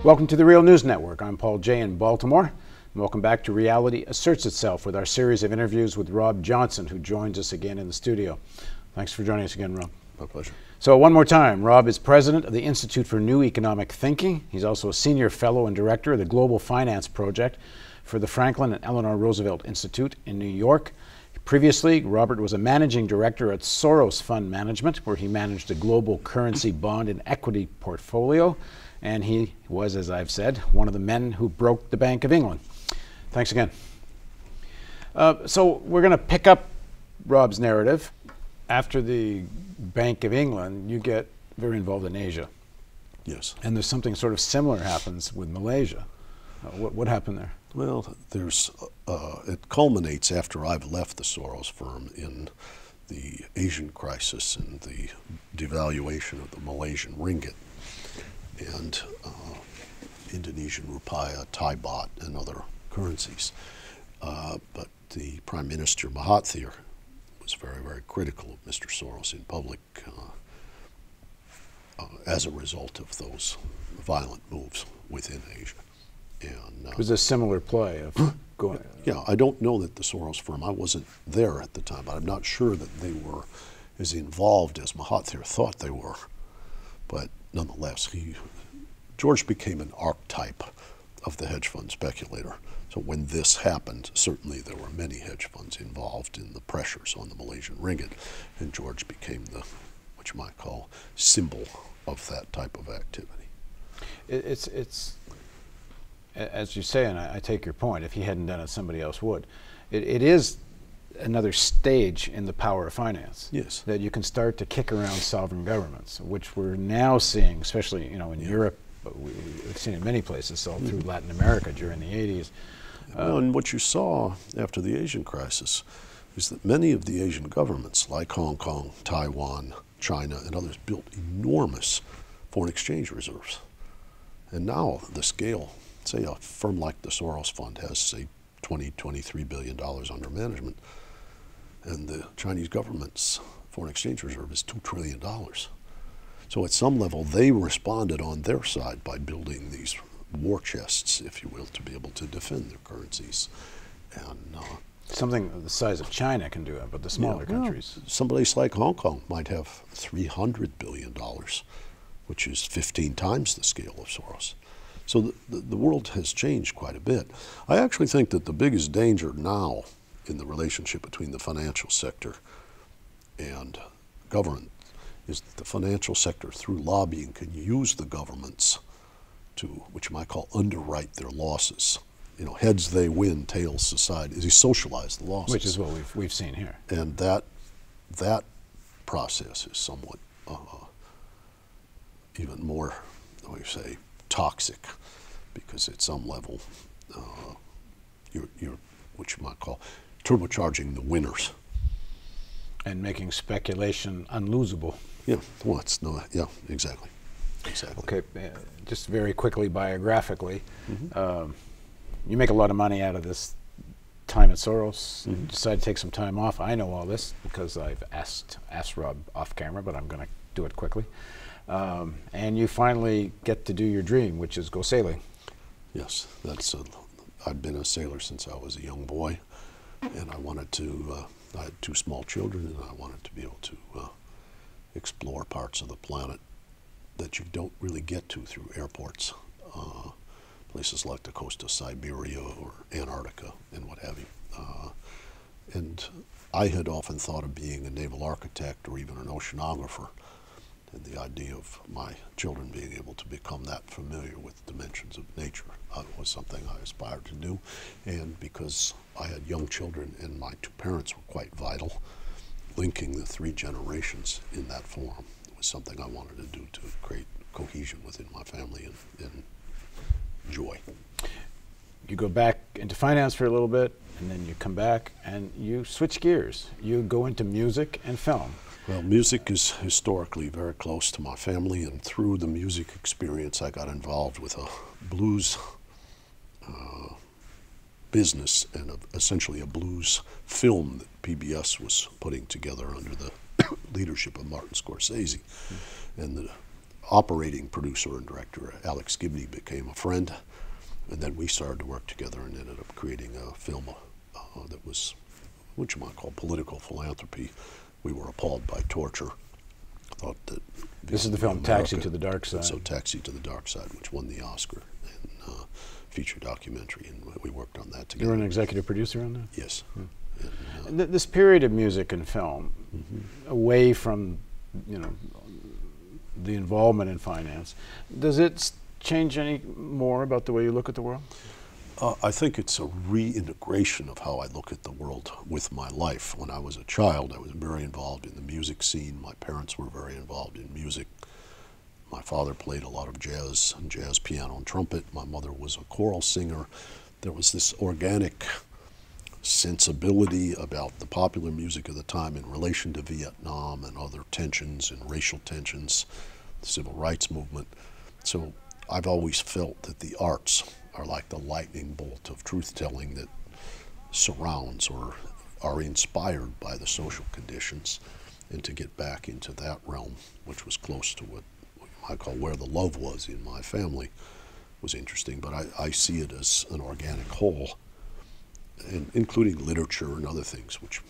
Welcome to the Real News Network. I'm Paul Jay in Baltimore. And welcome back to Reality Asserts Itself with our series of interviews with Rob Johnson, who joins us again in the studio. Thanks for joining us again, Rob. My pleasure. So one more time, Rob is president of the Institute for New Economic Thinking. He's also a senior fellow and director of the Global Finance Project for the Franklin and Eleanor Roosevelt Institute in New York. Previously, Robert was a managing director at Soros Fund Management, where he managed a global currency bond and equity portfolio. And he was, as I've said, one of the men who broke the Bank of England. Thanks again. So we're going to pick up Rob's narrative. After the Bank of England, you get very involved in Asia. Yes. And there's something sort of similar happens with Malaysia. What happened there? Well, it culminates after I've left the Soros firm in the Asian crisis and the devaluation of the Malaysian ringgit and Indonesian rupiah, Thai baht, and other currencies. But the Prime Minister Mahathir was very, very critical of Mr. Soros in public as a result of those violent moves within Asia. And, it was a similar play of going. Yeah, I don't know that the Soros firm, I wasn't there at the time, but I'm not sure that they were as involved as Mahathir thought they were. But nonetheless, George became an archetype of the hedge fund speculator. So when this happened, certainly there were many hedge funds involved in the pressures on the Malaysian ringgit, and George became the, what you might call, symbol of that type of activity. It's as you say, and I take your point, if he hadn't done it, somebody else would. It is another stage in the power of finance. Yes. That you can start to kick around sovereign governments, which we're now seeing, especially in Europe, but we've seen in many places, all through Latin America during the 80s. Well, and what you saw after the Asian crisis is that many of the Asian governments, like Hong Kong, Taiwan, China, and others, built enormous foreign exchange reserves. And now the scale, say a firm like the Soros Fund has, say, $23 billion under management, and the Chinese government's foreign exchange reserve is $2 trillion. So at some level, they responded on their side by building these war chests, if you will, to be able to defend their currencies. And something the size of China can do it, but the smaller countries. Some place like Hong Kong might have $300 billion, which is 15 times the scale of Soros. So the world has changed quite a bit. I actually think that the biggest danger now in the relationship between the financial sector and government is that the financial sector, through lobbying, can use the governments to, which you might call, underwrite their losses. Heads they win, tails society. They socialize the losses. Which is what we've seen here. And that process is somewhat even more, how do you say, toxic, because at some level you're what you might call turbocharging the winners and making speculation unlosable. Yeah, well, yeah, exactly. Okay, just very quickly, biographically, you make a lot of money out of this time at Soros. You decided to take some time off. I know all this because I've asked Rob off camera, but I'm going to do it quickly. And you finally get to do your dream, which is go sailing. Yes, I'd been a sailor since I was a young boy, and I wanted to, I had 2 small children, and I wanted to be able to explore parts of the planet that you don't really get to through airports. Places like the coast of Siberia or Antarctica and what have you. And I had often thought of being a naval architect or even an oceanographer. And the idea of my children being able to become that familiar with dimensions of nature was something I aspired to do. And because I had young children and my 2 parents were quite vital, linking the 3 generations in that form was something I wanted to do to create cohesion within my family and joy. You go back into finance for a little bit, and then you come back and you switch gears. You go into music and film. Well, music is historically very close to my family, and through the music experience I got involved with a blues business and essentially a blues film that PBS was putting together under the leadership of Martin Scorsese. And the operating producer and director, Alex Gibney, became a friend, and then we started to work together and ended up creating a film that was what you might call political philanthropy. We were appalled by torture. Thought that this is the film Taxi to the Dark Side. So Taxi to the Dark Side, which won the Oscar in feature documentary, and we worked on that together. You were an executive producer on that? Yes. And, this period of music and film, away from, you know, the involvement in finance, does it change any more about the way you look at the world? I think it's a reintegration of how I look at the world with my life. When I was a child, I was very involved in the music scene. My parents were very involved in music. My father played a lot of jazz piano and trumpet. My mother was a choral singer. There was this organic sensibility about the popular music of the time in relation to Vietnam and other tensions and racial tensions, the civil rights movement. So I've always felt that the arts are like the lightning bolt of truth-telling that surrounds or are inspired by the social conditions, and to get back into that realm, which was close to what I call where the love was in my family, was interesting. But I see it as an organic whole, and including literature and other things, which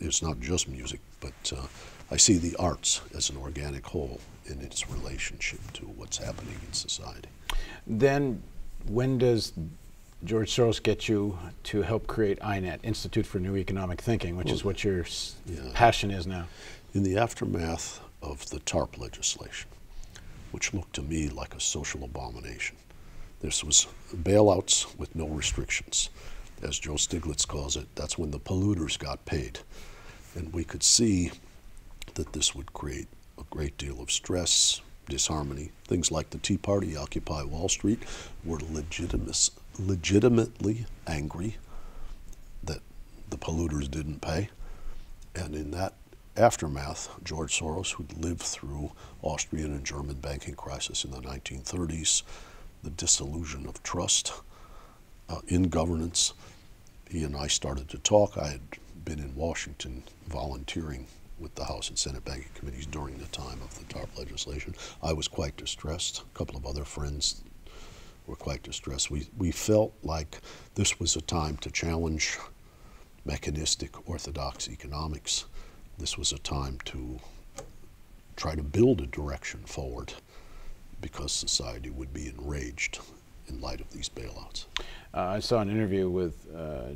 it's not just music, but I see the arts as an organic whole in its relationship to what's happening in society. Then when does George Soros get you to help create INET, Institute for New Economic Thinking, which is what your passion is now? In the aftermath of the TARP legislation, which looked to me like a social abomination. This was bailouts with no restrictions. As Joe Stiglitz calls it, that's when the polluters got paid. And we could see that this would create a great deal of stress, disharmony. Things like the Tea Party, Occupy Wall Street, were legitimately angry that the polluters didn't pay. And in that aftermath, George Soros, who'd lived through Austrian and German banking crisis in the 1930s, the dissolution of trust in governance, he and I started to talk. I had been in Washington volunteering with the House and Senate banking committees during the time of the TARP legislation. I was quite distressed. A couple of other friends were quite distressed. We felt like this was a time to challenge mechanistic orthodox economics. This was a time to try to build a direction forward, because society would be enraged in light of these bailouts. I saw an interview with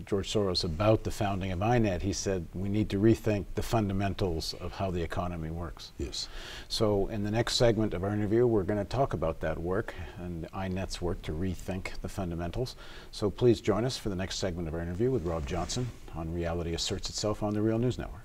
George Soros about the founding of INET. He said we need to rethink the fundamentals of how the economy works. Yes. So in the next segment of our interview, we're going to talk about that work and INET's work to rethink the fundamentals. So please join us for the next segment of our interview with Rob Johnson on Reality Asserts Itself on the Real News Network.